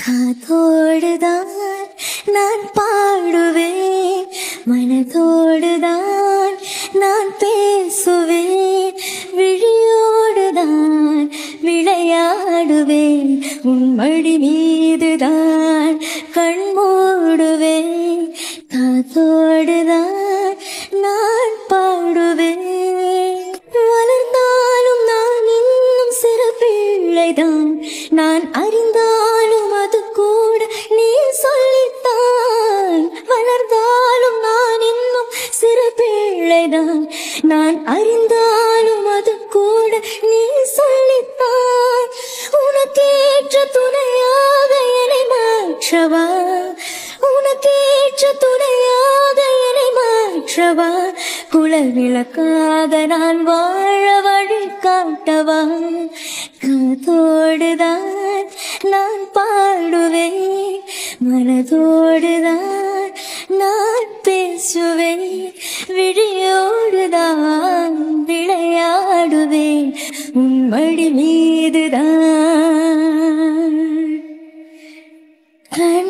காதோடுதான் நான் பாடுவேன், மனதோடுதான் நான் பேசுவேன், விழியோடுதான் விளையாடுவேன், உன் மடி மீதுதான் கண் மூடுவேன். காதோடுதான் நான் பாடுவேன். வளர்ந்தாலும் நான் இன்னும் சிறு பிள்ளைதான், நான் அறிந்தாலும் அது கூட நீ சொல்லித்தான். வளர்ந்தாலும் நான் இன்னும் சிறு பிள்ளைதான், நான் அறிந்தாலும் அது கூட நீ சொல்லித்தான். உனக்கேற்ற துணையாக என்னை மாற்றவா, உனக்கேற்ற துணையாக என்னை மாற்றவா, குலவிளக்காக நான் வாழ வழி காட்டவா. காதோடுதான் நான் பாடுவேன், மனதோடுதான் நான் பேசுவேன், விழியோடுதான் விளையாடுவேன், உன் மடி மீதுதான் கண்